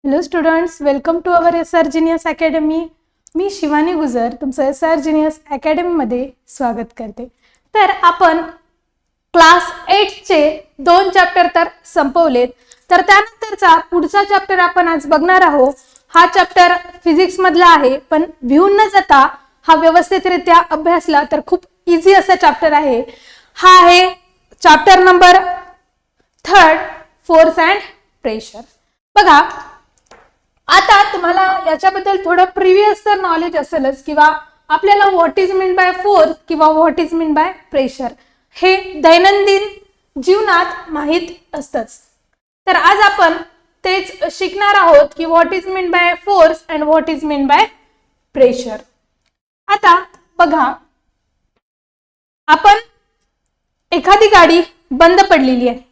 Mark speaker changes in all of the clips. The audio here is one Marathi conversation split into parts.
Speaker 1: Hello students, welcome to our SR Genius academy. मी शिवानी गुजर तुमचं SR Genius अकॅडमीमध्ये स्वागत करते. तर आपण क्लास 8चे 2 चॅप्टर तर संपवलेत. तर त्यानंतरचा पुढचा चॅप्टर आपण आज बघणार आहोत. हा चॅप्टर फिजिक्स मधला आहे, पण भिवून न जाता हा व्यवस्थितरित्या अभ्यासला तर खूप इझी असा चॅप्टर आहे. हा आहे chapter number 3, force and pressure. बघा, आता तुम्हाला याच्याबद्दल थोडं प्रिव्हियस तर नॉलेज असेलच, किंवा आपल्याला what is mean by force किंवा what is mean by pressure हे दैनंदिन जीवनात माहीत असतंच. तर आज आपण तेच शिकणार आहोत की what is mean by force and what is mean by pressure. आता बघा, आपण एखादी गाडी बंद पडलेली आहे.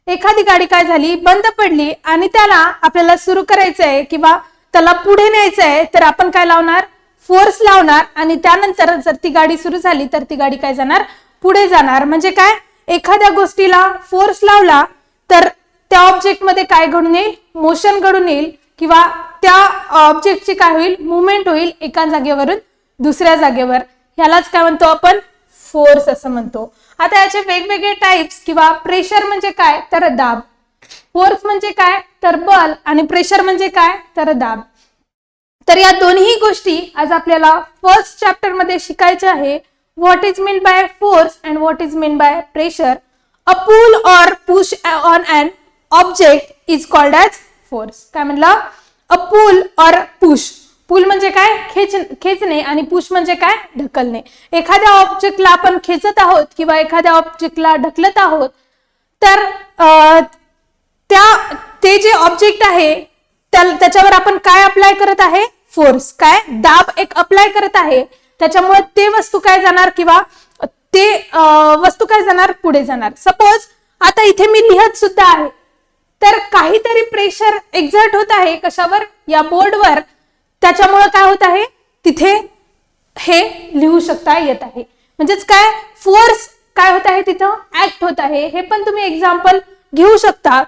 Speaker 1: एखादी गाडी काय झाली, बंद पडली आणि त्याला आपल्याला सुरू करायचं आहे किंवा त्याला पुढे न्यायचं आहे, तर आपण काय लावणार, फोर्स लावणार. आणि त्यानंतर जर ती गाडी सुरू झाली तर ती गाडी काय जाणार, पुढे जाणार. म्हणजे काय, एखाद्या गोष्टीला फोर्स लावला तर त्या ऑब्जेक्ट मध्ये काय घडून येईल, मोशन घडून येईल, किंवा त्या ऑब्जेक्टची काय होईल, मुवमेंट होईल एका जागेवरून दुसऱ्या जागेवर. ह्यालाच काय म्हणतो आपण, फोर्स असं म्हणतो. आता याचे वेगवेगळे टाइप्स, किंवा प्रेशर म्हणजे काय तर दाब, फोर्स म्हणजे काय तर बल, आणि प्रेशर म्हणजे काय तर दाब. तर या दोन्ही गोष्टी आज आपल्याला फर्स्ट चॅप्टर मध्ये शिकायच्या आहे. What is mean by force and what is mean by pressure. A pull or push on an object is called as force. काय म्हणलं, अ पुल ऑर पुश. पुल म्हणजे काय, खेचणे, आणि पुश म्हणजे काय, ढकलणे. एखाद्या ऑब्जेक्टला आपण खेचत आहोत किंवा एखाद्या ऑब्जेक्टला ढकलत आहोत, तर ते जे ऑब्जेक्ट आहे त्याच्यावर आपण काय अप्लाय करत आहे, फोर्स, काय दाब एक अप्लाय करत आहे. त्याच्यामुळे ते वस्तू काय जाणार, किंवा ते वस्तू काय जाणार, पुढे जाणार. सपोज आता इथे मी लिहत सुद्धा आहे, तर काहीतरी प्रेशर एक्झर्ट होत आहे कशावर, या बोर्डवर. त्याच्यामुळे काय होत आहे, तिथे हे लिहू शकता येत आहे. म्हणजेच काय, फोर्स काय होत आहे, तिथं ऍक्ट होत आहे. हे पण तुम्ही एक्झाम्पल घेऊ शकता.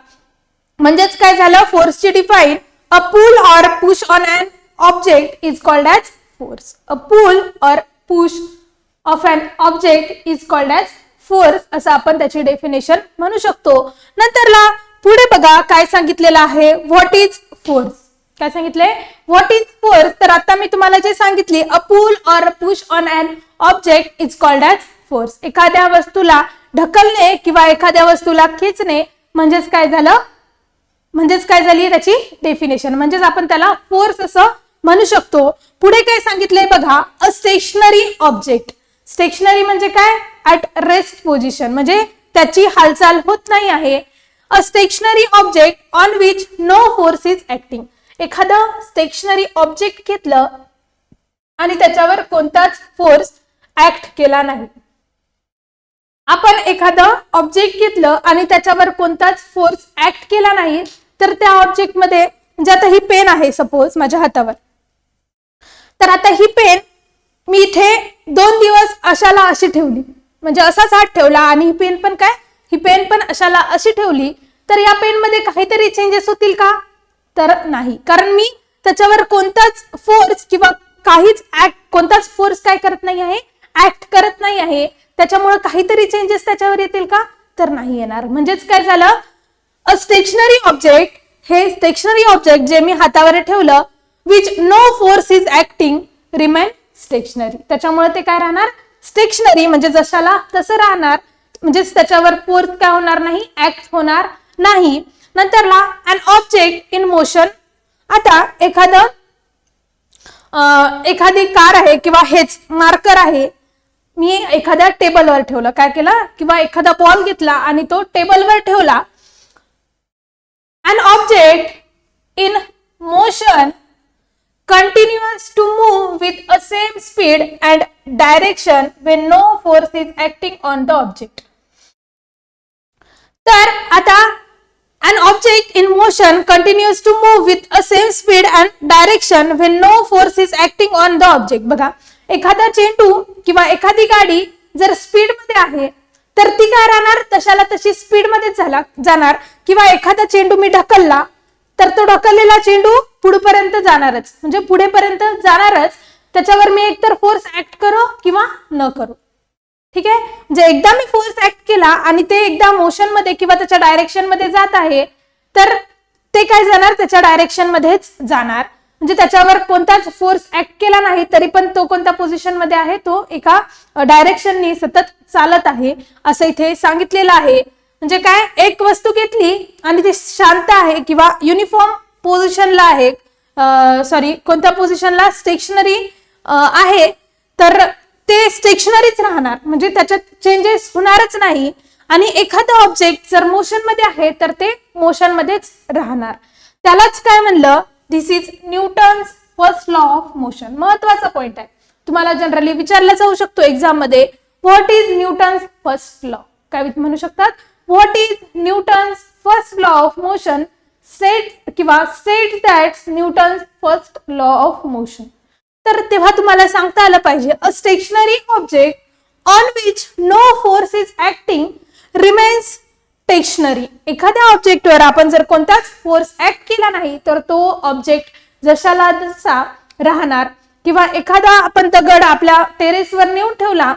Speaker 1: म्हणजेच काय झालं, फोर्सची define, a pull or push on an object is called as force. A pull or push of an object is called as force, असं आपण त्याची डेफिनेशन म्हणू शकतो. नंतरला पुढे बघा काय सांगितलेलं आहे, व्हॉट इज फोर्स. काय सांगितलंय, व्हॉट इज फोर्स. तर आता मी तुम्हाला जे सांगितले, a pull or push on an object is called as force. एखाद्या वस्तूला ढकलणे किंवा एखाद्या वस्तूला खेचणे म्हणजेच काय झालं, म्हणजेच काय झाली त्याची डेफिनेशन. म्हणजेच आपण त्याला फोर्स असं म्हणू शकतो. पुढे काय सांगितलंय बघा, अ स्टेशनरी ऑब्जेक्ट. स्टेशनरी म्हणजे काय, ऍट रेस्ट पोझिशन, म्हणजे त्याची हालचाल होत नाही आहे. A stationary object on which no force is acting. एखादं स्टेशनरी ऑब्जेक्ट घेतलं आणि त्याच्यावर कोणताच फोर्स ऍक्ट केला नाही. आपण एखादं ऑब्जेक्ट घेतलं आणि त्याच्यावर कोणताच फोर्स ऍक्ट केला नाही, तर त्या ऑब्जेक्ट मध्ये, म्हणजे आता ही पेन आहे सपोज माझ्या हातावर, तर आता ही पेन मी इथे 2 दिवस अशाला अशी ठेवली, म्हणजे असाच हात ठेवला, आणि ही पेन पण काय, ही पेन पण अशाला अशी ठेवली, तर या पेन मध्ये काहीतरी चेंजेस होतील का, तर नाही. कारण मी त्याच्यावर कोणताच फोर्स किंवा कोणताच फोर्स काय करत नाही आहे, ऍक्ट करत नाही आहे. त्याच्यामुळे काहीतरी चेंजेस त्याच्यावर येतील का, तर नाही येणार. म्हणजेच काय झालं, अ स्टेशनरी ऑब्जेक्ट, हे स्टेशनरी ऑब्जेक्ट जे मी हातावर ठेवलं, which no force is acting remain stationary. त्याच्यामुळे ते काय राहणार, स्टेशनरी, म्हणजे जशाला तसं राहणार. म्हणजेच त्याच्यावर फोर्स काय होणार नाही, ऍक्ट होणार नाही. नंतरला अन ऑब्जेक्ट इन मोशन. आता एखादी कार आहे किंवा हेच मार्कर आहे, मी एखाद्या टेबलवर ठेवलं, काय केलं, किंवा एखादा बॉल घेतला आणि तो टेबलवर ठेवला. An object in motion continues to move with a same speed and direction when no force is acting on the object. तर आता an object in motion continues to move with a same speed and direction when no force is acting on the object. बघा, एखादा चेंडू किंवा एखादी गाडी जर स्पीड मध्ये आहे, तर ती काय राहणार, तशाला तशी स्पीड मध्ये जाणार. किंवा एखादा चेंडू मी ढकलला तर तो ढकललेला चेंडू पुढेपर्यंत जाणारच, म्हणजे पुढेपर्यंत जाणारच. त्याच्यावर मी एकतर फोर्स ऍक्ट करो किंवा न करू. ठीक आहे, म्हणजे एकदा मी फोर्स ऍक्ट केला आणि ते एकदा मोशन मध्ये किंवा त्याच्या डायरेक्शन मध्ये जात आहे, तर ते काय जाणार, त्याच्या डायरेक्शन मध्येच जाणार. म्हणजे त्याच्यावर कोणताच फोर्स ऍक्ट केला नाही तरी पण तो कोणत्या पोझिशन मध्ये आहे, तो एका डायरेक्शननी सतत चालत आहे असं इथे सांगितलेलं आहे. म्हणजे काय, एक वस्तू घेतली आणि ती शांत आहे किंवा युनिफॉर्म पोझिशनला आहे, कोणत्या पोझिशनला, स्टेशनरी आहे, तर ते स्टेशनरीच राहणार, म्हणजे त्याच्यात चेंजेस होणारच नाही. आणि एखादं ऑब्जेक्ट जर मोशन मध्ये आहे तर ते मोशन मध्येच राहणार. त्यालाच काय म्हणलं, this is Newton's first law of motion. महत्वाचा पॉइंट आहे, तुम्हाला जनरली विचारला जाऊ शकतो एक्झाम मध्ये, what is Newton's first law. काय म्हणू शकतात, what is Newton's first law of motion, state that Newton's first law of motion. तर तेव्हा तुम्हाला सांगता आलं पाहिजे, a stationary object on which no force is acting remains stationary. एखाद्या ऑब्जेक्टवर आपण जर कोणताच फोर्स ऍक्ट केला नाही तर तो ऑब्जेक्ट जशाला तसा राहणार. किंवा एखादा आपण दगड आपल्या टेरेसवर नेऊन ठेवला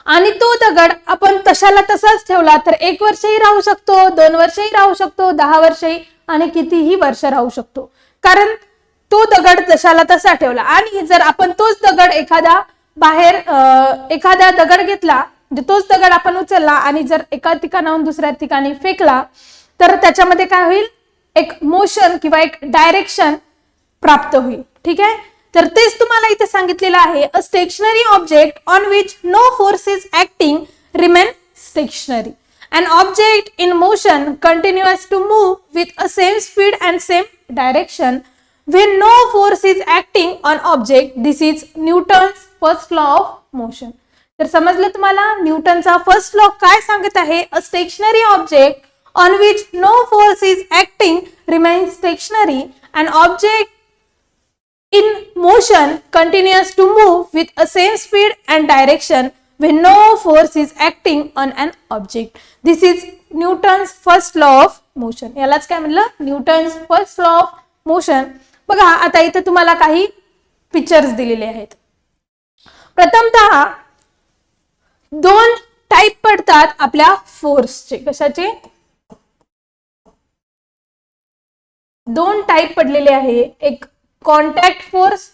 Speaker 1: आणि तो दगड आपण तशाला तसाच ठेवला तर 1 वर्षही राहू शकतो, 2 वर्षही राहू शकतो, 10 वर्षही आणि कितीही वर्ष राहू शकतो, कारण तो दगड जशाला तसा ठेवला. आणि जर आपण तोच दगड एखादा दगड घेतला, म्हणजे तोच दगड आपण उचलला आणि जर एका ठिकाणाहून दुसऱ्या ठिकाणी फेकला तर त्याच्यामध्ये काय होईल, एक मोशन किंवा एक डायरेक्शन प्राप्त होईल. ठीक आहे, तर तेच तुम्हाला इथे सांगितलेलं आहे, a stationary object on which no force is acting remain stationary. An object in motion continues to move with a same speed and same direction when no force is acting on object. This is Newton's first law of motion. तर समजलं तुम्हाला न्यूटनचा फर्स्ट लॉ काय सांगत आहे, a stationary object on which no force is acting remains stationary. An object in motion continues to move with a same speed and direction when no force is acting on an object. This is Newton's first law of motion. यालाच काय म्हणलं, Newton's first law of motion. बघा आता इथे तुम्हाला काही पिक्चर्स दिलेले आहेत. प्रथमतः 2 टाइप पडतात आपल्या फोर्सचे. कशाचे, 2 टाइप पडलेले आहे, एक कॉन्टॅक्ट फोर्स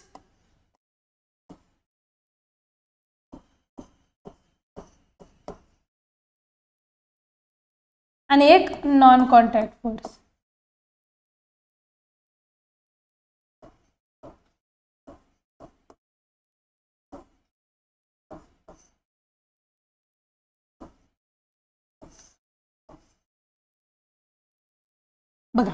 Speaker 1: आणि एक नॉन कॉन्टॅक्ट फोर्स. बघा,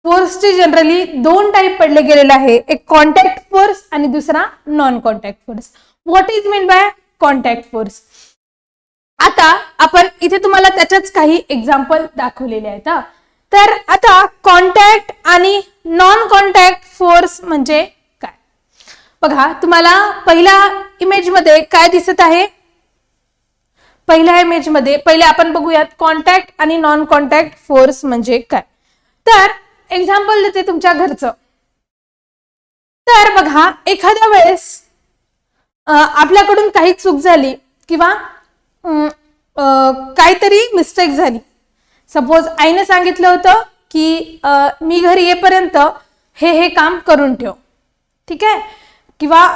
Speaker 1: फोर्सचे जनरली 2 टाइप पडले गेलेले आहे, एक कॉन्टॅक्ट फोर्स आणि दुसरा non contact force. What is mean bye contact force. आता आपण इथे तुम्हाला त्याच्याच काही एक्झाम्पल दाखवलेले आहेत. तर आता कॉन्टॅक्ट आणि नॉन कॉन्टॅक्ट फोर्स म्हणजे काय, बघा तुम्हाला पहिल्या इमेज मध्ये काय दिसत आहे. पहिल्या इमेज मध्ये पहिले आपण बघूयात कॉन्टॅक्ट आणि नॉन कॉन्टॅक्ट फोर्स म्हणजे काय. तर एक्झाम्पल देते तुमच्या घरचं. तर बघा एखाद्या वेळेस आपल्याकडून काही चूक झाली किंवा काहीतरी मिस्टेक झाली. सपोज आईने सांगितलं होतं की मी घरी येईपर्यंत हे काम करून ठेव. ठीक आहे, किंवा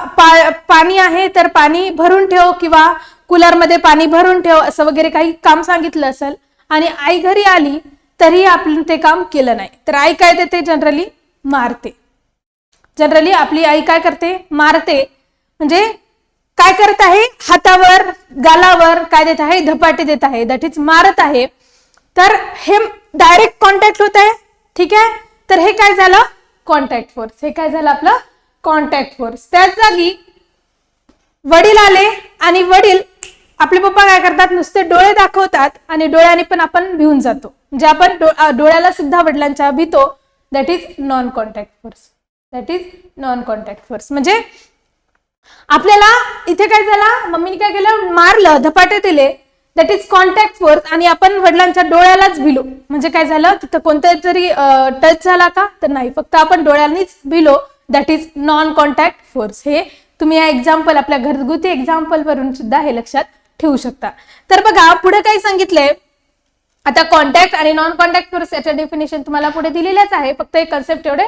Speaker 1: पाणी आहे तर पाणी भरून ठेव किंवा कूलरमध्ये पाणी भरून ठेव असं वगैरे काही काम सांगितलं असेल आणि आई घरी आली तरी आपण ते काम केलं नाही तर आई काय देते, जनरली मारते. जनरली आपली आई काय करते, मारते. म्हणजे काय करत आहे, हातावर गालावर काय देत आहे, धपाटे देत आहे, दॅट इज मारत आहे. तर हे डायरेक्ट कॉन्टॅक्ट होत आहे. ठीक आहे, तर हे काय झालं, कॉन्टॅक्ट फोर्स. हे काय झालं आपलं कॉन्टॅक्ट फोर्स. त्याच जागी वडील आले आणि वडील आपले पप्पा काय करतात, नुसते डोळे दाखवतात आणि डोळ्याने पण आपण भिवून जातो. म्हणजे आपण डोळ्याला सुद्धा वडिलांच्या भीतो. That is non contact force. That is non contact force. म्हणजे आपल्याला इथे काय झाला, मम्मीने काय केलं, मारलं, धपाटे दिले दॅट इज कॉन्टॅक्ट फोर्स. आणि आपण वडिलांच्या डोळ्यालाच भिलो म्हणजे काय झालं, तिथं कोणत्या तरी टच झाला का, तर नाही, फक्त आपण डोळ्यांनीच भिलो, that is non contact force. हे तुम्ही या एक्झाम्पल, आपल्या घरगुती एक्झाम्पल वरून सुद्धा हे लक्षात ठेवू शकता. तर बघा पुढे काय सांगितलंय, आता कॉन्टॅक्ट आणि नॉन कॉन्टॅक्ट फोर्स याच्या डेफिनेशन तुम्हाला पुढे दिलेल्याच आहे, फक्त एक कन्सेप्ट एवढे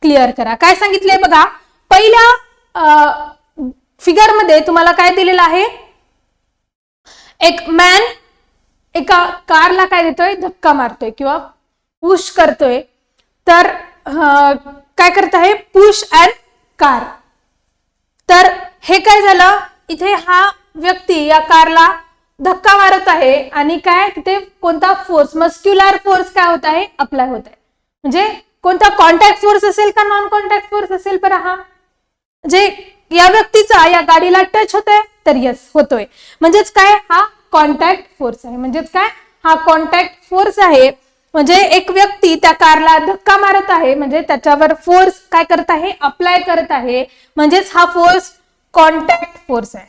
Speaker 1: क्लिअर करा. काय सांगितलंय बघा, पहिल्या फिगर मध्ये तुम्हाला काय दिलेलं आहे, एक मॅन एका कारला काय देतोय, धक्का मारतोय किंवा पुश करतोय. तर काय करत आहे, पुश अँड कार. तर हे काय झालं, इथे हा व्यक्ती या कारला धक्का मारत आहे आणि काय तिथे कोणता फोर्स, मस्क्युलर फोर्स काय होत आहे, अप्लाय होत आहे. म्हणजे कोणता कॉन्टॅक्ट फोर्स असेल का नॉन कॉन्टॅक्ट फोर्स असेल बरं, हा जे या व्यक्तीचा या गाडीला टच होतोय, तर यस होतोय, म्हणजेच काय हा कॉन्टॅक्ट फोर्स आहे. म्हणजेच काय हा कॉन्टॅक्ट फोर्स आहे. म्हणजे एक व्यक्ती त्या कारला धक्का मारत आहे, म्हणजे त्याच्यावर फोर्स काय करत आहे, अप्लाय करत आहे, म्हणजेच हा फोर्स कॉन्टॅक्ट फोर्स आहे.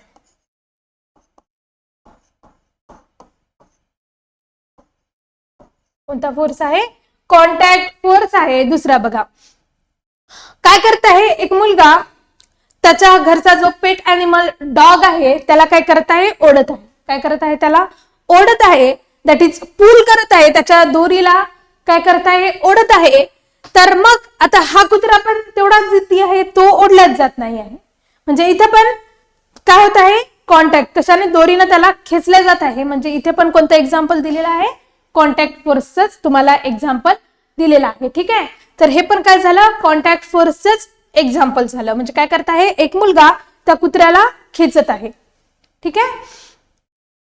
Speaker 1: कोणता फोर्स आहे, कॉन्टॅक्ट फोर्स आहे. दुसरा बघा, काय करत आहे, एक मुलगा त्याच्या घरचा जो पेट अॅनिमल डॉग आहे त्याला काय करत आहे, ओढत आहे. काय करत आहे, त्याला ओढत आहे, दॅट इज पुल करत आहे, त्याच्या दोरीला काय करत आहे, ओढत आहे. तर मग आता हा कुत्रा पण तेवढाच जिद्दी आहे, तो ओढल्याच जात नाही आहे. म्हणजे इथे पण काय होत आहे, कॉन्टॅक्ट, कशाने, दोरीनं त्याला खेचल्या जात आहे. म्हणजे इथे पण कोणतं एक्झाम्पल दिलेलं आहे, कॉन्टॅक्ट फोर्सच तुम्हाला एक्झाम्पल दिलेलं आहे. ठीक आहे, तर हे पण काय झालं, कॉन्टॅक्ट फोर्सच एक्झाम्पल झालं. म्हणजे काय करत आहे, एक मुलगा त्या कुत्र्याला खेचत आहे. ठीक आहे,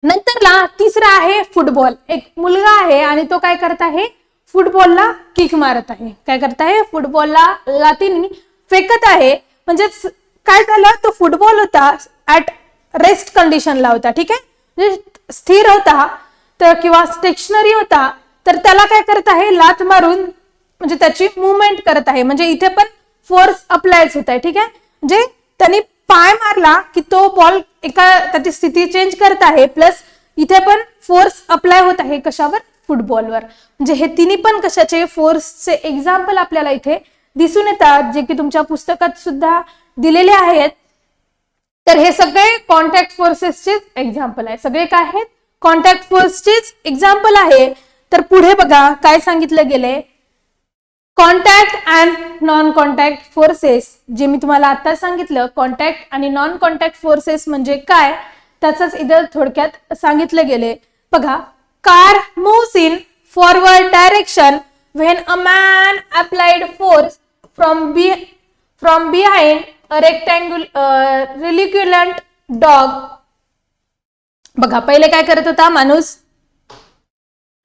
Speaker 1: नंतरला तिसरा आहे फुटबॉल. एक मुलगा आहे आणि तो काय करत आहे, फुटबॉलला किक मारत आहे. काय करत आहे, फुटबॉलला लाथीने फेकत आहे. म्हणजे काय झालं, तो फुटबॉल होता ऍट रेस्ट कंडिशनला होता. ठीक आहे, म्हणजे स्थिर होता तर किंवा स्टेशनरी होता, तर त्याला काय करत आहे, लाथ मारून म्हणजे त्याची मुवमेंट करत आहे. म्हणजे इथे पण फोर्स अप्लायच होत आहे. ठीक आहे, म्हणजे त्यांनी पाय मारला की तो बॉल एका त्याची स्थिती चेंज करत आहे, प्लस इथे पण फोर्स अप्लाय होत आहे, कशावर, फुटबॉलवर. म्हणजे हे तिन्ही पण कशाचे, फोर्सचे एक्झाम्पल आपल्याला इथे दिसून येतात, जे की तुमच्या पुस्तकात सुद्धा दिलेले आहेत. तर हे सगळे कॉन्टॅक्ट फोर्सेसचे एक्झाम्पल आहे. सगळे काय आहेत, कॉन्टॅक्ट फोर्सचेच एक्झाम्पल आहे. तर पुढे बघा काय सांगितलं गेलंय, contact and non contact forces. जे मी तुम्हाला आता सांगितलं, कॉन्टॅक्ट आणि नॉन कॉन्टॅक्ट फोर्सेस म्हणजे काय, त्याचंच इथं थोडक्यात सांगितलं गेले. बघा, car moves in forward direction when a man applied force from behind a reluctant dog. बघा, पहिले काय करत होता माणूस,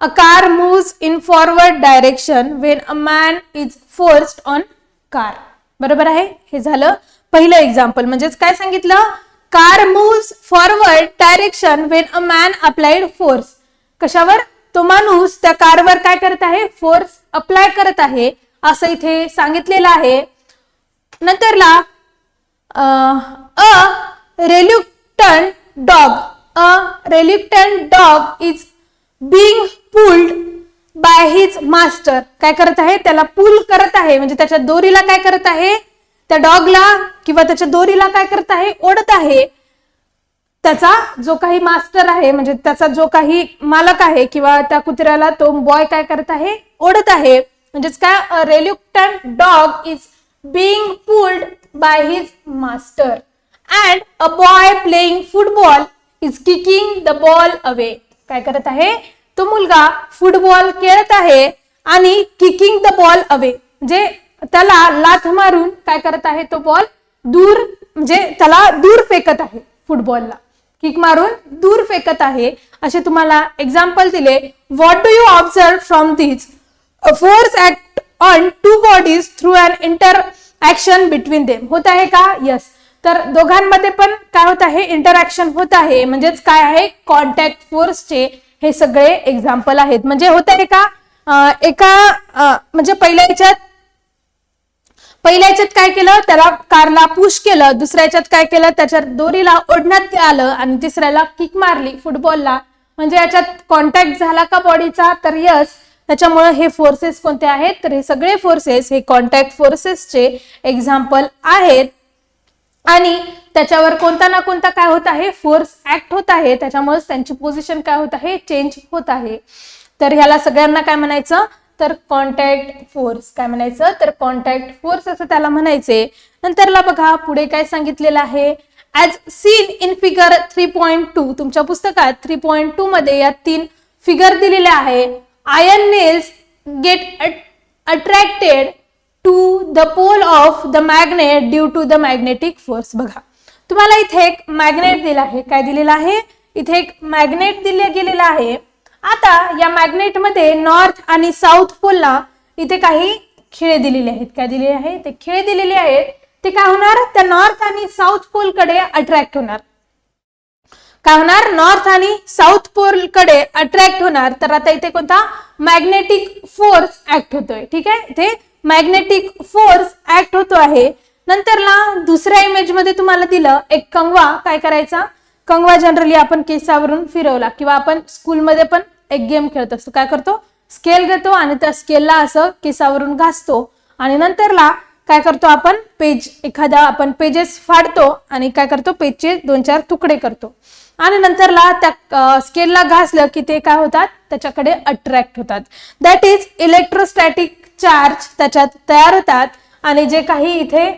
Speaker 1: A car moves in forward direction when a man is forced on car. बरोबर आहे, हे झालं पहिलं एक्झाम्पल. म्हणजेच काय सांगितलं, car moves forward direction when a man applied force. कशावर, तो माणूस त्या कारवर काय करत आहे, फोर्स अप्लाय करत आहे, असं इथे सांगितलेलं आहे. नंतरला अ reluctant dog is being pulled by his master. काय करत आहे, त्याला पुल करत आहे, म्हणजे त्याच्या दोरीला काय करत आहे, त्या डॉगला किंवा त्याच्या दोरीला काय करत आहे, ओढत आहे. त्याचा जो काही मास्टर आहे, म्हणजे त्याचा जो काही मालक आहे किंवा त्या कुत्र्याला तो बॉय काय करत आहे, ओढत आहे. म्हणजेच काय, reluctant dog is being pulled by his master and a boy playing football is kicking the ball away. काय करत आहे, तो मुलगा फुटबॉल खेळत आहे आणि किकिंग द बॉल अवे, म्हणजे त्याला लाथ मारून काय करत आहे, तो बॉल दूर, म्हणजे त्याला दूर फेकत आहे, फुटबॉलला किक मारून दूर फेकत आहे. असे तुम्हाला एक्झाम्पल दिले. What do you observe from this, force act on two bodies through an interaction between them. होत आहे का, यस. तर दोघांमध्ये पण काय होत आहे, इंटरॅक्शन होत आहे. म्हणजेच काय आहे, कॉन्टॅक्ट फोर्सचे हे सगळे एक्झाम्पल आहेत. म्हणजे होत आहे का, म्हणजे पहिल्या याच्यात काय केलं, त्याला कारला पुश केलं, दुसऱ्या याच्यात काय केलं, त्याच्या दोरीला ओढण्यात आलं आणि तिसऱ्याला किक मारली फुटबॉलला. म्हणजे याच्यात कॉन्टॅक्ट झाला का बॉडीचा, तर यस. त्याच्यामुळे हे फोर्सेस कोणते आहेत, तर हे सगळे फोर्सेस हे कॉन्टॅक्ट फोर्सेसचे एक्झाम्पल आहेत आणि त्याच्यावर कोणता ना कोणता काय होत आहे, फोर्स ऍक्ट होत आहे, त्याच्यामुळेच त्यांची पोझिशन काय होत आहे, चेंज होत आहे. तर ह्याला सगळ्यांना काय म्हणायचं, तर कॉन्टॅक्ट फोर्स. काय म्हणायचं, तर कॉन्टॅक्ट फोर्स असं त्याला म्हणायचे. नंतरला बघा पुढे काय सांगितलेलं आहे, ऍज सीन इन फिगर 3.2. तुमच्या पुस्तकात 3.2 मध्ये या 3 फिगर दिलेल्या आहे. Iron nails get attracted to the pole of the magnet due to the magnetic force. बघा तुम्हाला इथे एक मॅग्नेट दिला आहे. काय दिलेला आहे, इथे एक मॅग्नेट दिले गेलेला आहे. आता या मॅग्नेट मध्ये नॉर्थ आणि साऊथ पोलला इथे काही खिळे दिलेले आहेत. काय दिलेले आहे, ते खिळे दिलेले आहेत. ते काय होणार, त्या नॉर्थ आणि साऊथ पोल कडे अट्रॅक्ट होणार. काय होणार, नॉर्थ आणि साऊथ पोल कडे अट्रॅक्ट होणार. तर आता इथे कोणता मॅग्नेटिक फोर्स ऍक्ट होतोय. ठीक आहे, इथे मॅग्नेटिक फोर्स ऍक्ट होतो आहे. नंतरला दुसऱ्या इमेज मध्ये तुम्हाला दिलं एक कंगवा. काय करायचा, कंगवा जनरली आपण केसावरून फिरवला किंवा आपण स्कूलमध्ये पण एक गेम खेळत असतो. काय करतो, स्केल घेतो आणि त्या स्केलला असं केसावरून घासतो आणि नंतरला काय करतो आपण, पेज एखादा आपण पेजेस फाडतो आणि काय करतो, पेजचे 2-4 तुकडे करतो आणि नंतरला त्या स्केलला घासलं की ते काय होतात, त्याच्याकडे अट्रॅक्ट होतात. दॅट इज इलेक्ट्रोस्टॅटिक चार्ज त्याच्यात तयार होतात आणि जे काही इथे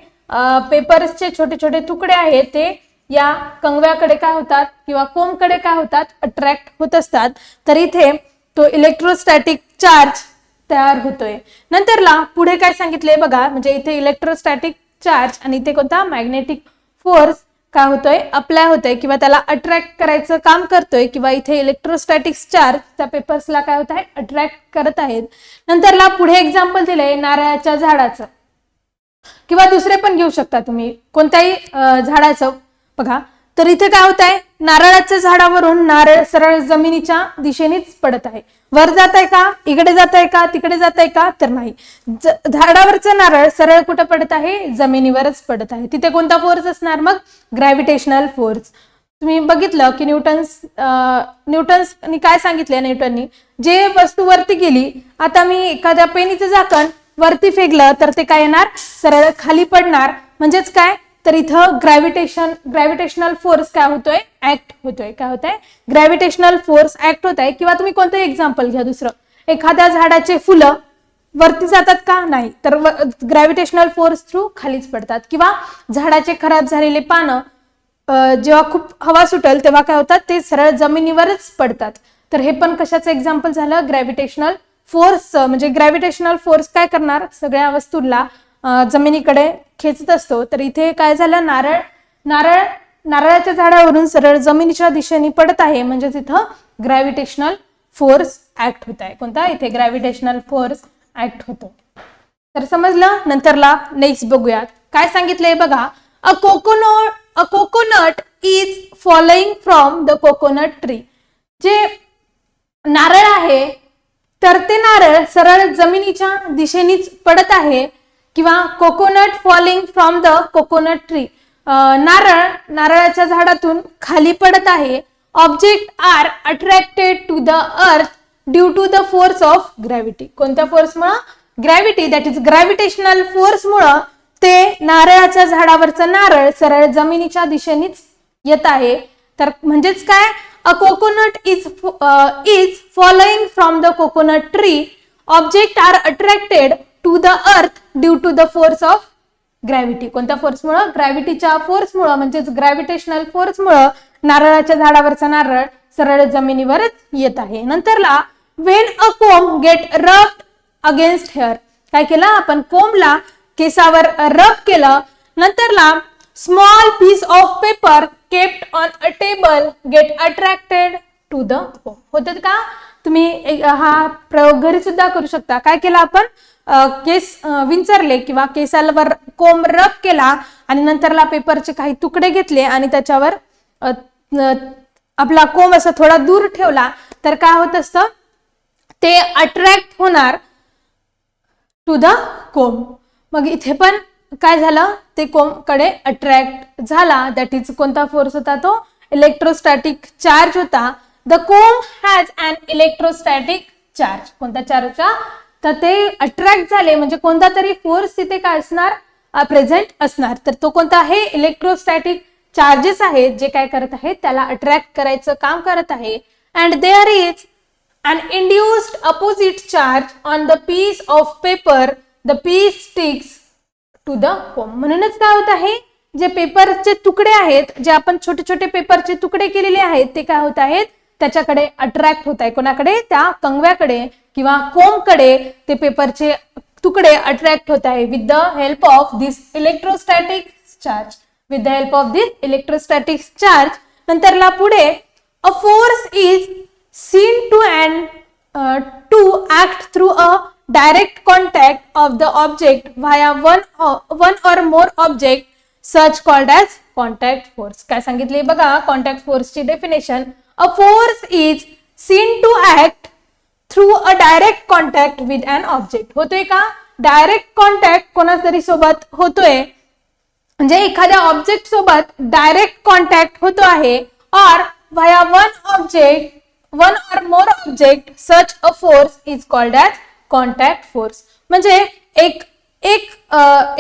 Speaker 1: पेपर्सचे छोटे छोटे तुकडे आहेत ते या कंगव्याकडे काय होतात किंवा कोंबकडे काय होतात, अट्रॅक्ट होत असतात. तर इथे तो इलेक्ट्रोस्टॅटिक चार्ज तयार होतोय. नंतरला पुढे काय सांगितले बघा, म्हणजे इथे इलेक्ट्रोस्टॅटिक चार्ज आणि इथे कोणता मॅग्नेटिक फोर्स काय होतोय, अप्लाय होतोय किंवा त्याला अट्रॅक्ट करायचं काम करतोय किंवा इथे इलेक्ट्रोस्टॅटिक चार्ज त्या पेपर्सला काय होत आहे, अट्रॅक्ट करत आहेत. नंतरला पुढे एक्झाम्पल दिलंय नारळाच्या झाडाचं किंवा दुसरे पण घेऊ शकता तुम्ही कोणत्याही झाडाचं. बघा तर इथे काय होत आहे, नारळाच्या झाडावरून नारळ सरळ जमिनीच्या दिशेनेच पडत आहे. वर जात आहे का, इकडे जात आहे का, तिकडे जात आहे का, तर नाही. झाडावरचं नारळ सरळ कुठं पडत आहे, जमिनीवरच पडत आहे. तिथे कोणता फोर्स असणार, मग ग्रॅव्हिटेशनल फोर्स. तुम्ही बघितलं की न्यूटन्सनी काय सांगितलं, न्यूटननी जे वस्तू वरती गेली, आता मी एखाद्या पेनीचं झाकण वरती फेकलं तर ते काय येणार, सरळ खाली पडणार. म्हणजेच काय, तर इथं ग्रॅव्हिटेशनल फोर्स काय होतोय, ऍक्ट होतोय. काय होतंय, ग्रॅव्हिटेशनल फोर्स ऍक्ट होत आहे. किंवा तुम्ही कोणतं एक्झाम्पल घ्या दुसरं, एखाद्या झाडाचे फुलं वरती जातात का, नाही, तर ग्रॅव्हिटेशनल फोर्स थ्रू खालीच पडतात. किंवा झाडाचे खराब झालेले पानं जेव्हा खूप हवा सुटेल तेव्हा काय होतात, ते सरळ जमिनीवरच पडतात. तर हे पण कशाचं एक्झाम्पल झालं, ग्रॅव्हिटेशनल फोर्स. म्हणजे ग्रॅव्हिटेशनल फोर्स काय करणार, सगळ्या वस्तूंना जमिनीकडे खेचत असतो. तर इथे काय झालं, नारळाच्या झाडावरून सरळ जमिनीच्या दिशेने पडत आहे. म्हणजेच इथं ग्रॅव्हिटेशनल फोर्स ऍक्ट होत आहे. कोणता, इथे ग्रॅव्हिटेशनल फोर्स ऍक्ट होतो. तर समजलं. नंतरला नेक्स्ट बघूयात काय सांगितलंय बघा. अ coconut is following from the coconut tree. जे नारळ आहे तर ते नारळ सरळ जमिनीच्या दिशेनेच पडत आहे. किंवा coconut falling from the coconut tree, नारळाच्या झाडातून खाली पडत आहे. Object are attracted to the earth due to the force of gravity. कोणत्या फोर्समुळे, ग्रॅव्हिटी, दॅट इज ग्रॅव्हिटेशनल फोर्समुळे ते नारळाच्या झाडावरचं नारळ सरळ जमिनीच्या दिशेनेच येत आहे. तर म्हणजेच काय, a coconut is following from the coconut tree, object are attracted to the earth due to the force of gravity. कोणत्या फोर्समुळे, ग्रॅव्हिटीच्या फोर्समुळे, म्हणजेच ग्रॅव्हिटेशनल फोर्समुळे नारळाच्या झाडावरचा नारळ सरळ जमिनीवरच येत आहे. नंतरला व्हेन अ कोंब गेट रब्ड अगेन्स्ट हेअर. काय केलं आपण, कोंबला केसावर रब केलं. नंतरला small piece of paper kept on a table get attracted to the comb. होते का, तुम्ही हा प्रयोग घरी सुद्धा करू शकता. काय केलं आपण, केस विंचरले किंवा केसावर कोंब रब केला आणि नंतरला पेपरचे काही तुकडे घेतले आणि त्याच्यावर आपला कोंब असा थोडा दूर ठेवला तर काय होत असतं, ते अट्रॅक्ट होणार टू द कोंब. मग इथे पण काय झालं, ते कोंबकडे अट्रॅक्ट झाला. दॅट इज कोणता फोर्स होता, तो इलेक्ट्रोस्टॅटिक चार्ज होता. The comb has an electrostatic charge. कोणत्या चार्जचा? तर ते अट्रॅक्ट झाले म्हणजे कोणता तरी फोर्स तिथे काय असणार? प्रेझेंट असणार. तर तो कोणता आहे? इलेक्ट्रोस्टॅटिक चार्जेस आहेत जे काय करत आहेत? त्याला अट्रॅक्ट करायचं काम करत आहे. And there is an induced opposite charge on the piece of paper, the piece sticks to the comb. म्हणूनच काय होत आहे? जे पेपरचे तुकडे आहेत, जे आपण छोटे छोटे पेपरचे तुकडे केलेले आहेत, ते काय होत आहेत? त्याच्याकडे अट्रॅक्ट होत आहे. कोणाकडे? त्या कंगव्याकडे किंवा कोंबकडे ते पेपरचे तुकडे अट्रॅक्ट होत आहे with the help of this electrostatic charge. With the help of this electrostatic charge. नंतरला पुढे a force is seen to act through a direct contact of the object via one or more object such called as contact force. काय सांगितले बघा contact force ची definition. A force is seen to act through a direct contact with an object. होतोय का? डायरेक्ट कॉन्टॅक्ट कोणातरी सोबत होतोय म्हणजे एखाद्या ऑब्जेक्ट सोबत डायरेक्ट कॉन्टॅक्ट होतो आहे or via one or more object, such a force is called as contact force. म्हणजे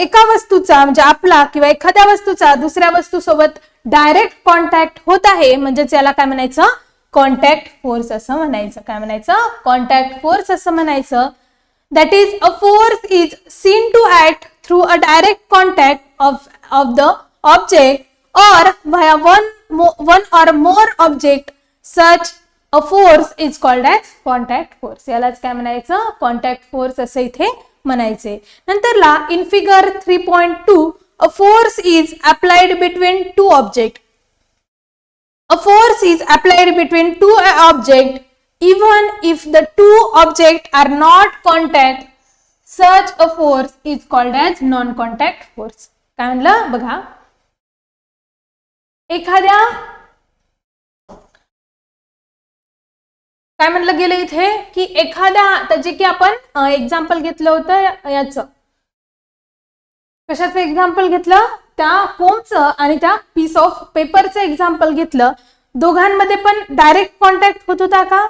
Speaker 1: एका वस्तूचा म्हणजे आपला किंवा एखाद्या वस्तूचा दुसऱ्या वस्तू सोबत डायरेक्ट कॉन्टॅक्ट होत आहे म्हणजे त्याला काय म्हणायचं? कॉन्टॅक्ट फोर्स असं म्हणायचं. काय म्हणायचं? कॉन्टॅक्ट फोर्स असं म्हणायचं. That is a force is seen to act through a direct contact of the object or via one or more object. Such a force is called as contact force. यालाच काय म्हणायचं? कॉन्टॅक्ट फोर्स असं इथे म्हणायचे. नंतरला in figure 3.2 a force is applied between two object. A force is applied between two object even if the two object are not contact. Such a force is called as non contact force. काय म्हणलं बघा? एखाद्या काय म्हणलं गेलं इथे की एखाद्या जे की आपण एक्झाम्पल घेतलं होतं याचं. कशाचं एक्झाम्पल घेतलं? त्या कोमचं आणि त्या पीस ऑफ पेपरचं एक्झाम्पल घेतलं. दोघांमध्ये पण डायरेक्ट कॉन्टॅक्ट होत होता का?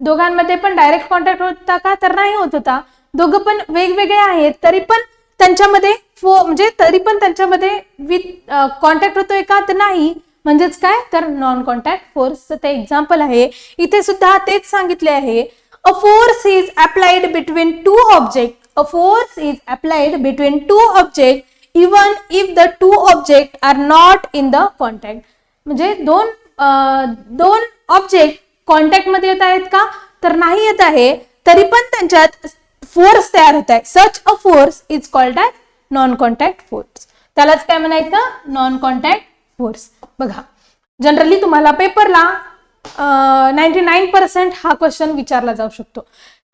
Speaker 1: दोघांमध्ये पण डायरेक्ट कॉन्टॅक्ट होत होता का? तर नाही होत होता. दोघं पण वेगवेगळे आहेत तरी पण त्यांच्यामध्ये म्हणजे तरी पण त्यांच्यामध्ये विथ कॉन्टॅक्ट होतोय का? तर नाही. म्हणजेच काय? तर नॉन कॉन्टॅक्ट फोर्सचं ते एक्झाम्पल आहे. इथे सुद्धा तेच सांगितले आहे. A force is applied between two object. A force is applied between two object even if the two object are not in the contact. म्हणजे दोन ऑब्जेक्ट कॉन्टॅक्ट मध्ये येत आहेत का? तर नाही येत आहे. तरी पण त्यांच्यात फोर्स तयार होत आहे. Such a force is called as non contact force. त्यालाच काय म्हणायचं? Non contact force. बघा जनरली तुम्हाला पेपरला 99% हा क्वेश्चन विचारला जाऊ शकतो.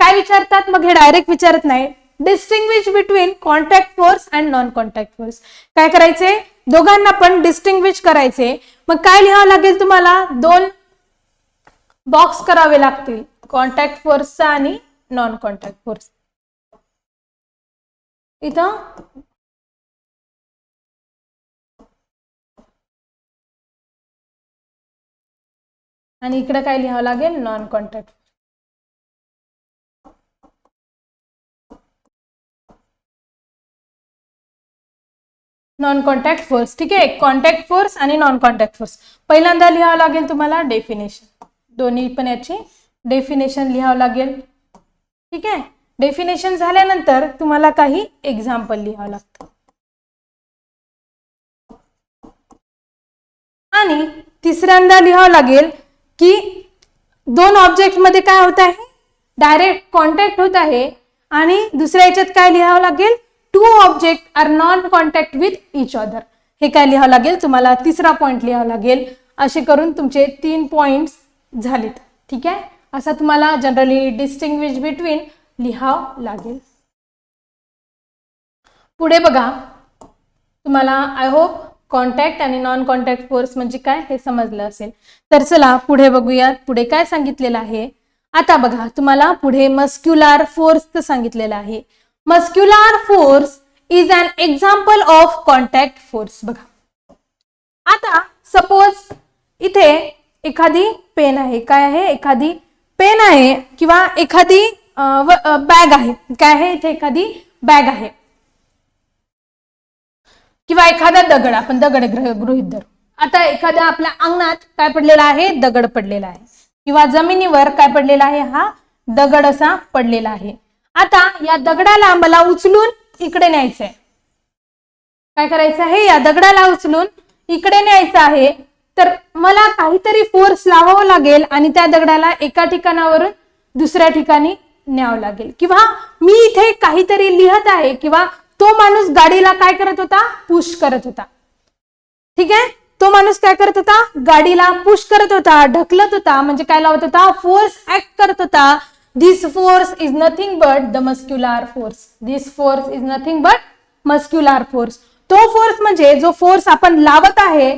Speaker 1: काय विचारतात? मग हे डायरेक्ट विचारत नाही. Distinguish between contact force and non contact force. काय करायचे? दोघांना पण डिस्टिंग्विश करायचे. मग काय लिहावं लागेल तुम्हाला? 2 बॉक्स करावे लागतील कॉन्टॅक्ट फोर्सचा आणि नॉन कॉन्टॅक्ट फोर्स. इथं आणि इकडे काय लिहावं लागेल? Non contact. Non contact force. ठीक आहे. कॉन्टॅक्ट फोर्स आणि नॉन कॉन्टॅक्ट फोर्स. पहिल्यांदा लिहावं लागेल तुम्हाला डेफिनेशन. दोन्ही पण याची डेफिनेशन लिहावं लागेल. ठीक आहे. डेफिनेशन झाल्यानंतर तुम्हाला काही एक्झाम्पल लिहावं लागतं. आणि तिसऱ्यांदा लिहावं लागेल की दोन ऑब्जेक्ट मध्ये काय होत आहे? डायरेक्ट कॉन्टॅक्ट होत आहे. आणि दुसऱ्या याच्यात काय लिहावं लागेल? Two object are non contact with each other. हे काय लिहावं लागेल तुम्हाला? तिसरा पॉइंट लिहावं लागेल. असे करून तुमचे 3 पॉइंट्स झालेत. ठीक आहे. असा तुम्हाला जनरली डिस्टिंग्विश बिटवीन लिहावं लागेल. पुढे बघा तुम्हाला आय होप कॉन्टॅक्ट आणि नॉन कॉन्टॅक्ट फोर्स म्हणजे काय हे समजलं असेल. तर चला पुढे बघूयात. पुढे काय सांगितलेलं आहे? आता बघा तुम्हाला पुढे मस्क्युलर फोर्स सांगितलेलं आहे. Muscular force is an example of contact force. बघा आता सपोज इथे एखादी पेन आहे, काय आहे, एखादी पेन आहे किंवा एखादी बॅग आहे, काय आहे इथे, एखादी बॅग आहे किंवा एखादा दगड, आपण दगड गृहीत धरू. आता एखाद्या आपल्या अंगणात काय पडलेला आहे, दगड पडलेला आहे किंवा जमिनीवर काय पडलेला आहे, हा दगड असा पडलेला आहे. आता या दगडाला मला उचलून इकडे न्यायचं आहे. काय करायचं आहे, या दगडाला उचलून इकडे न्यायचं आहे. तर मला काहीतरी फोर्स लावावं लागेल आणि त्या दगडाला एका ठिकाणावरून दुसऱ्या ठिकाणी न्यावं लागेल. किंवा मी इथे काहीतरी लिहत आहे किंवा तो माणूस गाडीला काय करत होता, पुश करत होता. ठीक आहे, तो माणूस काय करत होता, गाडीला पुश करत होता, ढकलत होता, म्हणजे काय लावत होता, फोर्स ऍक्ट करत होता. This force is nothing but the muscular force. This force is nothing but muscular force. तो फोर्स म्हणजे जो फोर्स आपण लावत आहे,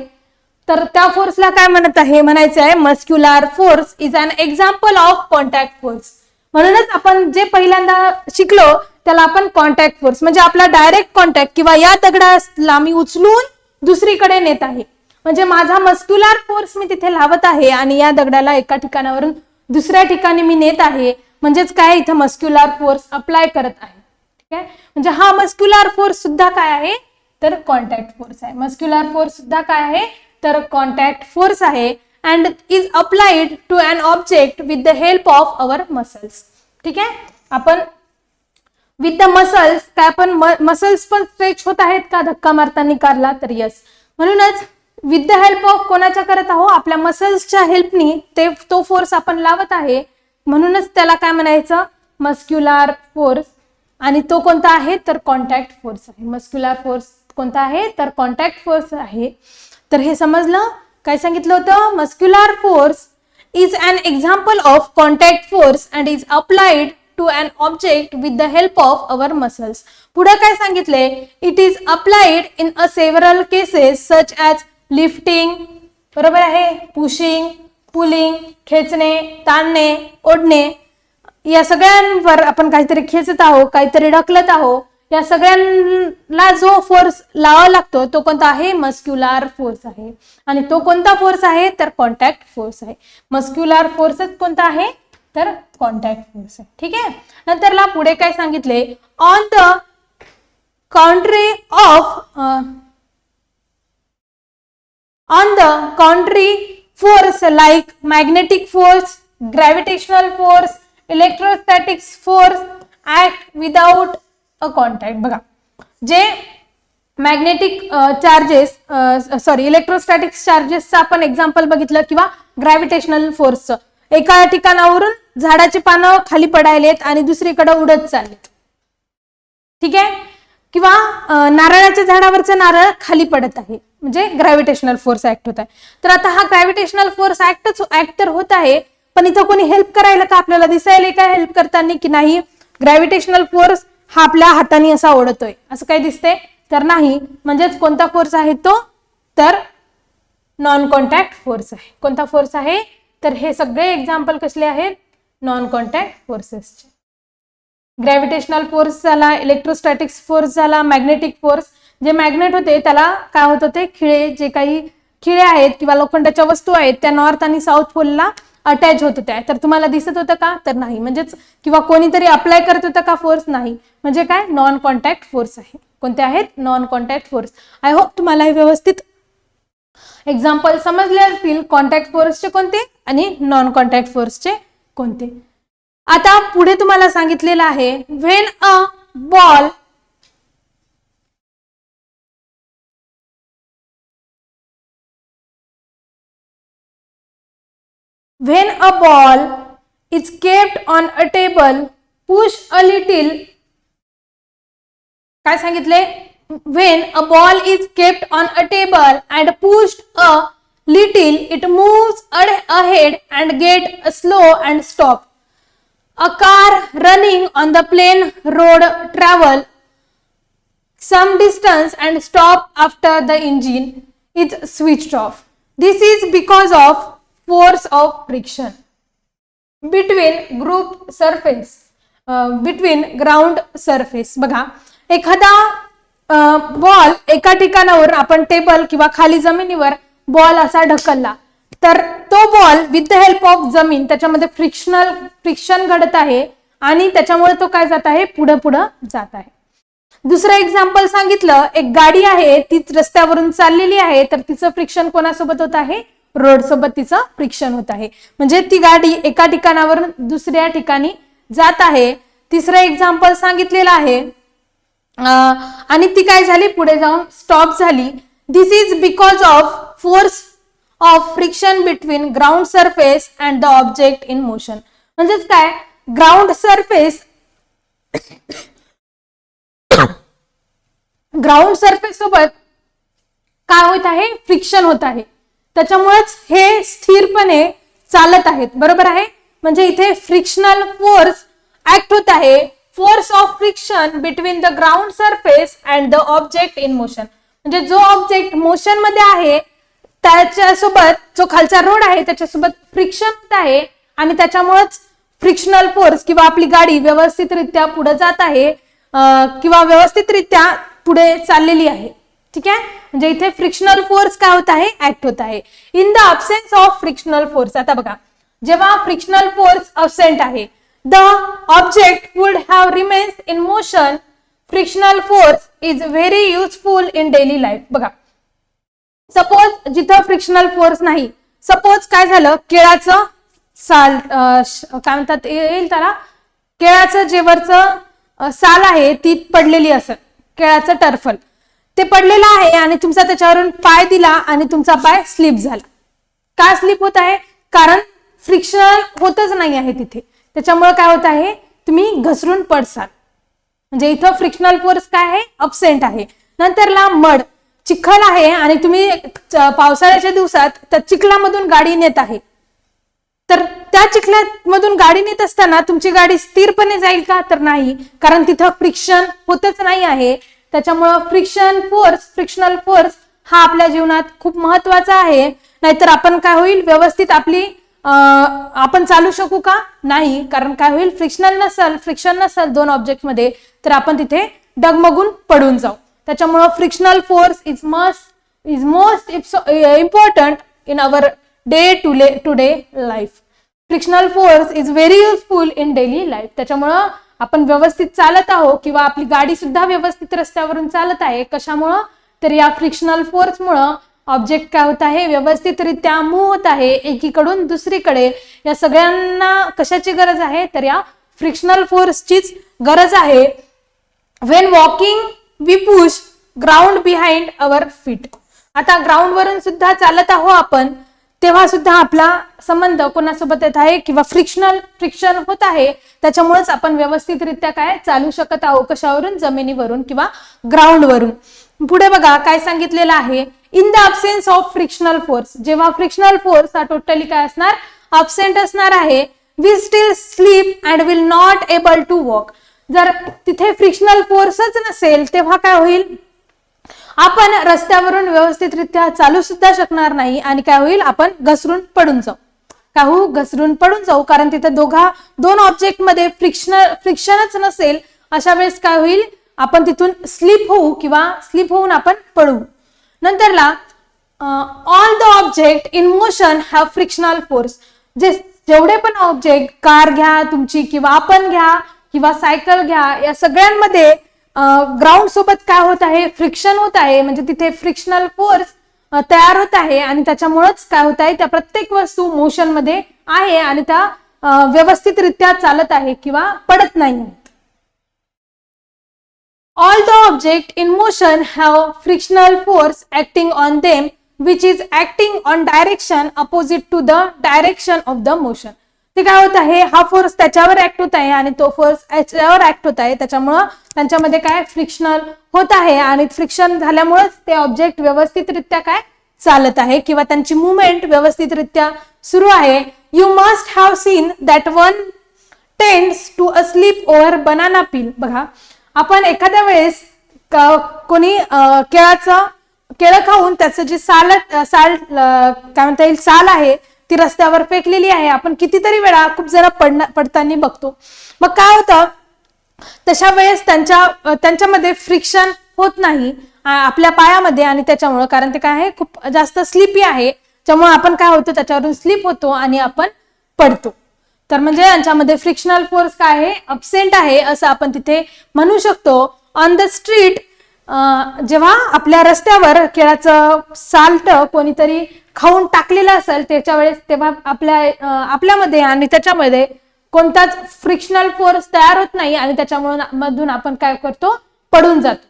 Speaker 1: तर त्या फोर्सला काय म्हणत आहे, म्हणायचं आहे muscular force is an example of contact force. म्हणूनच आपण जे पहिल्यांदा शिकलो त्याला आपण कॉन्टॅक्ट फोर्स, म्हणजे आपला डायरेक्ट कॉन्टॅक्ट किंवा या दगडाला मी उचलून दुसरीकडे नेत आहे, म्हणजे माझा मस्क्युलर फोर्स मी तिथे लावत आहे आणि या दगडाला एका ठिकाणावरून दुसऱ्या ठिकाणी मी नेत आहे, म्हणजेच काय, इथं मस्क्युलर फोर्स अप्लाय करत आहे. ठीक आहे, म्हणजे हा मस्क्युलर फोर्स सुद्धा काय आहे, तर कॉन्टॅक्ट फोर्स आहे. मस्क्युलर फोर्स सुद्धा काय आहे, तर कॉन्टॅक्ट फोर्स आहे. And is applied to an object with the help of our muscles. ठीक आहे, आपण विथ द मसल्स, काय आपण मसल्स पण स्ट्रेच होत आहेत का धक्का मारताना कारला, तर यस. म्हणूनच विथ द हेल्प ऑफ कोणाच्या करत आहोत, आपल्या मसल्सच्या हेल्पनी तो फोर्स आपण लावत आहे, म्हणूनच त्याला काय म्हणायचं, मस्क्युलर फोर्स. आणि तो कोणता आहे, तर कॉन्टॅक्ट फोर्स आहे. मस्क्युलर फोर्स कोणता आहे, तर कॉन्टॅक्ट फोर्स आहे. तर हे समजलं, काय सांगितलं होतं, muscular force is an example of contact force and is applied to an object with the help of our muscles. पुढे काय सांगितले, it is applied in a several cases such as lifting, बरोबर आहे, पुशिंग, पुलिंग, खेचणे, ताणणे, ओढणे, या सगळ्यांवर आपण काहीतरी खेचत आहोत, काहीतरी ढकलत आहोत, या सगळ्यांना जो फोर्स लावावा लागतो तो कोणता आहे, मस्क्युलर फोर्स आहे. आणि तो कोणता फोर्स आहे, तर कॉन्टॅक्ट फोर्स आहे. मस्क्युलर फोर्सच कोणता आहे, तर कॉन्टॅक्ट फोर्स आहे. ठीक आहे, नंतरला पुढे काय सांगितले, on the contrary force like magnetic force, gravitational force, electrostatic force act without a contact. बघा, जे मॅग्नेटिक चार्जेस, इलेक्ट्रोस्टॅटिक चार्जेसचं आपण एक्झाम्पल बघितलं, किंवा ग्रॅव्हिटेशनल फोर्सचं, एका ठिकाणावरून झाडाची पानं खाली पडायलेत आणि दुसरीकडे उडत चाललेत. ठीक आहे, किंवा नारळाच्या झाडावरचं नारळ खाली पडत आहे, म्हणजे ग्रॅव्हिटेशनल फोर्स ऍक्ट होत आहे. तर आता हा ग्रॅव्हिटेशनल फोर्स ऍक्ट तर होत आहे, पण इथं कोणी हेल्प करायला का, आपल्याला दिसायला काय हेल्प करताना की नाही, ग्रॅव्हिटेशनल फोर्स हा आपल्या हाताने असा ओढतोय असं काय दिसते, तर नाही. म्हणजेच कोणता फोर्स आहे तो, तर नॉन कॉन्टॅक्ट फोर्स आहे. कोणता फोर्स आहे, तर हे सगळे एक्झाम्पल कसले आहेत, नॉन कॉन्टॅक्ट फोर्सेसचे. ग्रॅव्हिटेशनल फोर्स झाला, इलेक्ट्रोस्टॅटिक्स फोर्स झाला, मॅग्नेटिक फोर्स, जे मॅग्नेट होते त्याला काय होत होते, खिळे, जे काही खिळे आहेत किंवा लोखंडाच्या वस्तू आहेत त्या नॉर्थ आणि साऊथ पोलला अटॅच होत होत्या. तर तुम्हाला दिसत होतं का, तर नाही. म्हणजेच किंवा कोणीतरी अप्लाय करत होतं का फोर्स, नाही. म्हणजे काय, नॉन कॉन्टॅक्ट फोर्स आहे. कोणते आहेत, non contact force. I hope तुम्हाला हे व्यवस्थित एक्झाम्पल समजले असतील, कॉन्टॅक्ट फोर्सचे कोणते आणि नॉन कॉन्टॅक्ट फोर्सचे कोणते. आता पुढे तुम्हाला सांगितलेलं आहे, when a ball is kept on a table, push a little. काय सांगितले, when a ball is kept on a table and pushed a little, it moves ahead and get slow and stop. A car running on the plain road travel some distance and stop after the engine is switched off. This is because of force of friction between ground surface. बघा, एखादा बॉल एका ठिकाणावर आपण टेबल किंवा खाली जमिनीवर बॉल असा ढकलला, तर तो ball with the help of जमीन त्याच्यामध्ये फ्रिक्शन घडत आहे आणि त्याच्यामुळे तो काय जात आहे, पुढे पुढे जात आहे. दुसरं एक्झाम्पल सांगितलं, एक गाडी आहे ती रस्त्यावरून चाललेली आहे, तर तिचं फ्रिक्शन कोणासोबत होत आहे, रोड सोबत तिचं फ्रिक्शन होत आहे. म्हणजे ती गाडी एका ठिकाणावरून दुसऱ्या ठिकाणी जात आहे. तिसरं एक्झाम्पल सांगितलेलं आहे आणि ती काय झाली, पुढे जाऊन स्टॉप झाली. This is because of force of friction between ground surface and the object in motion. म्हणजेच काय, ग्राउंड सरफेस सोबत काय होत आहे, फ्रिक्शन होत आहे. त्याच्यामुळेच हे स्थिरपणे चालत आहेत. बरोबर आहे. म्हणजे इथे फ्रिक्शनल फोर्स ऍक्ट होत आहे. Force of friction between the ground surface and the object in motion. म्हणजे जो ऑब्जेक्ट मोशन मध्ये आहे त्याच्यासोबत जो खालचा रोड आहे त्याच्यासोबत फ्रिक्शन होत आहे आणि त्याच्यामुळेच फ्रिक्शनल फोर्स किंवा आपली गाडी व्यवस्थितरित्या पुढे जात आहे किंवा व्यवस्थितरित्या पुढे चाललेली आहे. ठीक आहे. म्हणजे इथे फ्रिक्शनल फोर्स काय होत आहे, ऍक्ट होत आहे. In the absence of frictional force, आता बघा, जेव्हा फ्रिक्शनल फोर्स अब्सेंट आहे, the object would have remains in motion. Frictional force is very useful in daily life. बघा, सपोज जिथं फ्रिक्शनल फोर्स नाही, सपोज काय झालं, केळाचं साल काय म्हणतात येईल त्याला, केळाचं जे वरचं साल आहे ती पडलेली असेल, केळाचं टर्फल ते पडलेलं आहे आणि तुमचा त्याच्यावरून पाय दिला आणि तुमचा पाय स्लिप झाला. का स्लिप होत आहे, कारण फ्रिक्शन होतच नाही आहे तिथे. त्याच्यामुळे काय होत आहे, तुम्ही घसरून पडसाल. म्हणजे इथं फ्रिक्शनल फोर्स काय आहे, अब्सेंट आहे. नंतरला मड, चिखल आहे आणि तुम्ही पावसाळ्याच्या दिवसात त्या चिखलामधून गाडी नेत आहे, तर त्या चिखलामधून गाडी नेत असताना तुमची गाडी स्थिरपणे जाईल का, तर नाही, कारण तिथं फ्रिक्शन होतच नाही आहे. त्याच्यामुळं फ्रिक्शनल फोर्स हा आपल्या जीवनात खूप महत्वाचा आहे. नाहीतर आपण काय होईल, व्यवस्थित आपण चालू शकू का, नाही, कारण काय होईल, फ्रिक्शन नसल दोन ऑब्जेक्ट मध्ये, तर आपण तिथे डगमगून पडून जाऊ. त्याच्यामुळं frictional force is most important in our day to day life. Frictional force is very useful in daily life. त्याच्यामुळं आपण व्यवस्थित चालत आहोत किंवा आपली गाडी सुद्धा व्यवस्थित रस्त्यावरून चालत आहे. कशामुळं, तर या फ्रिक्शनल फोर्समुळं ऑब्जेक्ट काय होत आहे, व्यवस्थितरित्या मूव्ह होत आहे एकीकडून दुसरीकडे. या सगळ्यांना कशाची गरज आहे, तर या फ्रिक्शनल फोर्सचीच गरज आहे. When walking we push ground behind our feet. आता ग्राउंड वरून सुद्धा चालत आहोत आपण, तेव्हा सुद्धा आपला संबंध कोणासोबत येत आहे, किंवा फ्रिक्शन होत आहे. त्याच्यामुळेच आपण व्यवस्थितरित्या काय चालू शकत आहोत, कशावरून, जमिनीवरून किंवा ग्राउंडवरून. पुढे बघा काय सांगितलेलं आहे, in the absence of frictional force. जेव्हा फ्रिक्शनल फोर्स हा टोटली काय असणार, अब्सेंट असणार आहे, we still slip and will not able to walk. जर तिथे फ्रिक्शनल फोर्सच नसेल तेव्हा काय होईल, आपण रस्त्यावरून व्यवस्थितरित्या चालू सुद्धा शकणार नाही आणि काय होईल, आपण घसरून पडून जाऊ. कारण तिथे दोन ऑब्जेक्ट मध्ये फ्रिक्शनच नसेल. अशा वेळेस काय होईल, आपण तिथून स्लिप होऊन आपण पडू. नंतरला all the object in motion have frictional force. जेवढे पण ऑब्जेक्ट, कार घ्या तुमची किंवा आपण घ्या किंवा सायकल घ्या, या सगळ्यांमध्ये ग्राउंड सोबत काय होत आहे, फ्रिक्शन होत आहे. म्हणजे तिथे फ्रिक्शनल फोर्स तयार होत आहे आणि त्याच्यामुळेच काय होत आहे, त्या प्रत्येक वस्तू मोशन मध्ये आहे आणि त्या व्यवस्थितरित्या चालत आहे किंवा पडत नाही. All the object in motion have frictional force acting on them, which is acting on direction opposite to the direction of the motion. ते काय होत आहे, हा फोर्स त्याच्यावर ऍक्ट होत आहे आणि तो फोर्स याच्यावर ऍक्ट होत आहे. त्याच्यामुळं त्यांच्यामध्ये काय फ्रिक्शनल होत आहे आणि फ्रिक्शन झाल्यामुळेच ते ऑब्जेक्ट व्यवस्थितरित्या काय चालत आहे किंवा त्यांची मुवमेंट व्यवस्थितरित्या सुरू आहे. You must have seen that one tends to a slip over banana peel. बघा, आपण एखाद्या वेळेस कोणी केळं खाऊन त्याचं जे साल काय म्हणता येईल, साल आहे ती रस्त्यावर फेकलेली आहे. आपण कितीतरी वेळा खूप जरा पडताना बघतो. मग काय होतं, तशा वेळेस त्यांच्यामध्ये फ्रिक्शन होत नाही आपल्या पायामध्ये आणि त्याच्यामुळं, कारण ते काय आहे, खूप जास्त स्लिपी आहे. त्यामुळे आपण काय होतो, त्याच्यावरून स्लिप होतो आणि आपण पडतो. तर म्हणजे यांच्यामध्ये फ्रिक्शनल फोर्स काय आहे, अब्सेंट आहे असं आपण तिथे म्हणू शकतो. ऑन द स्ट्रीट, जेव्हा आपल्या रस्त्यावर केळाचं साल्ट कोणीतरी खाऊन टाकलेलं असेल त्याच्या वेळेस, तेव्हा आपल्यामध्ये आणि त्याच्यामध्ये कोणताच फ्रिक्शनल फोर्स तयार होत नाही आणि त्याच्यामुळे मधून आपण काय करतो, पडून जातो.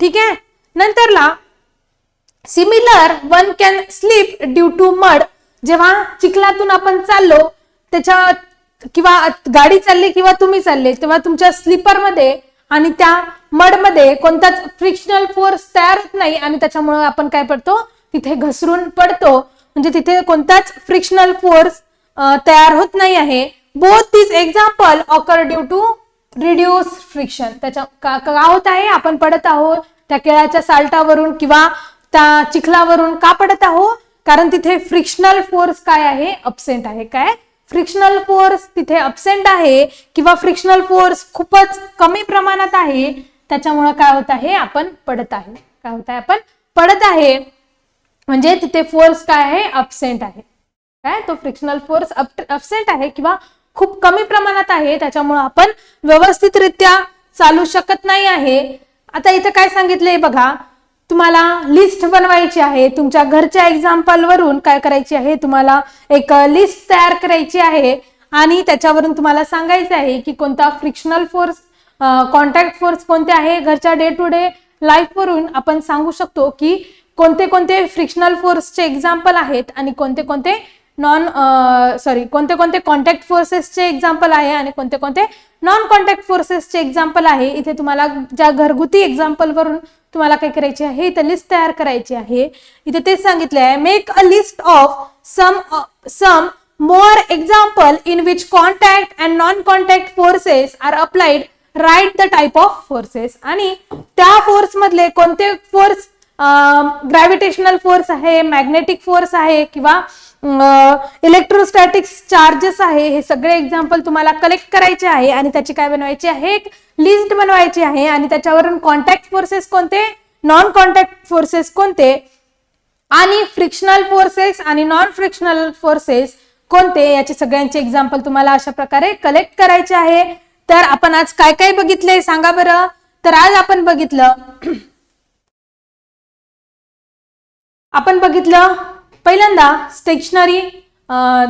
Speaker 1: ठीक आहे. नंतरला similar one can slip due to mud. जेव्हा चिखलातून आपण चाललो, त्याच्या किंवा गाडी चालली किंवा तुम्ही चालले, तेव्हा तुमच्या स्लीपर मध्ये आणि त्या मड मध्ये कोणताच फ्रिक्शनल फोर्स तयार होत नाही आणि त्याच्यामुळे आपण काय पडतो, तिथे घसरून पडतो. म्हणजे तिथे कोणताच फ्रिक्शनल फोर्स तयार होत नाही आहे. Both this example occur due to reduce friction. त्याच्या का होत आहे, आपण पडत आहोत त्या केळाच्या साल्टावरून किंवा त्या चिखलावरून. का पडत आहोत, कारण तिथे फ्रिक्शनल फोर्स काय आहे, अब्सेंट आहे. काय फ्रिक्शनल फोर्स तिथे अब्सेंट आहे किंवा फ्रिक्शनल फोर्स खूपच कमी प्रमाणात आहे, त्याच्यामुळे काय होत आहे, आपण पडत आहे. काय होत आहे, आपण पडत आहे. म्हणजे तिथे फोर्स काय आहे, अब्सेंट आहे. काय तो फ्रिक्शनल फोर्स अब्सेंट आहे किंवा खूप कमी प्रमाणात आहे, त्याच्यामुळे आपण व्यवस्थितरित्या चालू शकत नाही आहे. आता इथे काय सांगितलंय बघा, तुम्हाला लिस्ट बनवायची आहे. तुमच्या घरच्या एक्झाम्पल वरून काय करायची आहे, तुम्हाला एक लिस्ट तयार करायची आहे आणि त्याच्यावरून तुम्हाला सांगायचं आहे की कोणता फ्रिक्शनल फोर्स, कॉन्टॅक्ट फोर्स कोणते आहे. घरच्या डे टू डे लाईफ वरून आपण सांगू शकतो की कोणते कोणते फ्रिक्शनल फोर्सचे एक्झाम्पल आहेत आणि कोणते कोणते कोणते कोणते कॉन्टॅक्ट फोर्सेसचे एक्झाम्पल आहे आणि कोणते कोणते नॉन कॉन्टॅक्ट फोर्सेसचे एक्झाम्पल आहे. इथे तुम्हाला ज्या घरगुती एक्झाम्पल वरून तुम्हाला काय करायची आहे, इथे लिस्ट तयार करायची आहे. इथे तेच सांगितले आहे, make a list of some more example in which contact and non contact forces are applied. Write the type of forces. आणि त्या फोर्स मधले कोणते फोर्स, ग्रॅव्हिटेशनल फोर्स आहे, मॅग्नेटिक फोर्स आहे किंवा इलेक्ट्रोस्टॅटिक्स चार्जेस आहे, हे सगळे एक्झाम्पल तुम्हाला कलेक्ट करायचे आहे आणि त्याची काय बनवायची आहे, एक लिस्ट बनवायची आहे. आणि त्याच्यावरून कॉन्टॅक्ट फोर्सेस कोणते, नॉन कॉन्टॅक्ट फोर्सेस कोणते आणि फ्रिक्शनल फोर्सेस आणि नॉन फ्रिक्शनल फोर्सेस कोणते, याचे सगळ्यांचे एक्झाम्पल तुम्हाला अशा प्रकारे कलेक्ट करायचे आहे. तर आपण आज काय काय बघितले सांगा बरं. तर आज आपण बघितलं पहिल्यांदा stationary,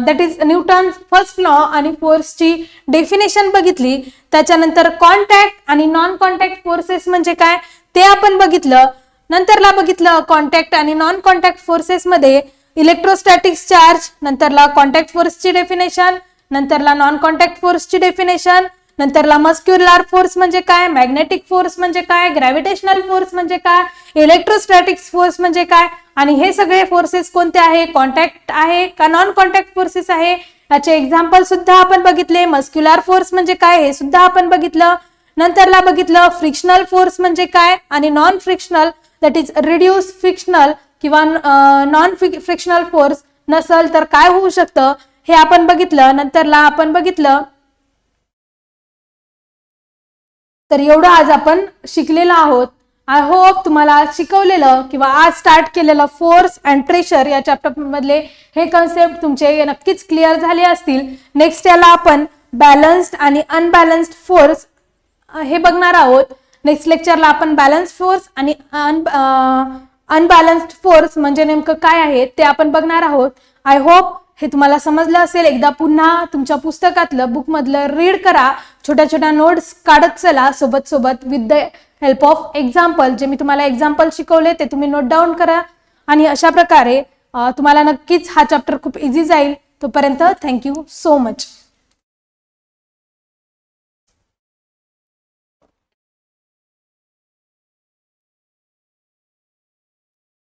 Speaker 1: that is Newton first law आणि फोर्सची डेफिनेशन बघितली. त्याच्यानंतर कॉन्टॅक्ट आणि नॉन कॉन्टॅक्ट फोर्सेस म्हणजे काय ते आपण बघितलं. नंतरला बघितलं कॉन्टॅक्ट आणि नॉन कॉन्टॅक्ट फोर्सेस मध्ये इलेक्ट्रोस्टॅटिक्स चार्ज, नंतरला कॉन्टॅक्ट फोर्सची डेफिनेशन, नंतरला नॉन कॉन्टॅक्ट फोर्सची डेफिनेशन, नंतरला मस्क्युलर फोर्स म्हणजे काय, मॅग्नेटिक फोर्स म्हणजे काय, ग्रॅव्हिटेशनल फोर्स म्हणजे काय, इलेक्ट्रोस्टॅटिक्स फोर्स म्हणजे काय आणि हे सगळे फोर्सेस कोणते आहे, कॉन्टॅक्ट आहे का नॉन कॉन्टॅक्ट फोर्सेस आहे, याचे एक्झाम्पल सुद्धा आपण बघितले. मस्क्युलर फोर्स म्हणजे काय हे सुद्धा आपण बघितलं. नंतरला बघितलं फ्रिक्शनल फोर्स म्हणजे काय आणि non frictional, that is reduce frictional किंवा नॉन फ्रिक्शनल फोर्स नसेल तर काय होऊ शकतं हे आपण बघितलं. नंतरला आपण बघितलं. तर एवढं आज आपण शिकलेलो आहोत. आय होप तुम्हाला शिकवलेलं किंवा आज स्टार्ट केलेलं फोर्स अँड प्रेशर या चॅप्टर मधले हे कन्सेप्ट तुमचे नक्कीच क्लिअर झाले असतील. नेक्स्ट याला आपण बॅलन्स्ड आणि अनबॅलन्स्ड फोर्स हे बघणार आहोत. नेक्स्ट लेक्चरला आपण बॅलन्स्ड फोर्स आणि अनबॅलन्स्ड फोर्स म्हणजे नेमकं काय आहे ते आपण बघणार आहोत. आय होप हे तुम्हाला समजलं असेल. एकदा पुन्हा तुमच्या पुस्तकातलं बुक मधलं रीड करा, छोट्या छोट्या नोट्स काढत चला सोबत सोबत with the help of example. जे मी तुम्हाला एक्झाम्पल शिकवले ते तुम्ही नोट डाऊन करा आणि अशा प्रकारे तुम्हाला नक्कीच हा चॅप्टर खूप इझी जाईल. तोपर्यंत थँक्यू सो मच.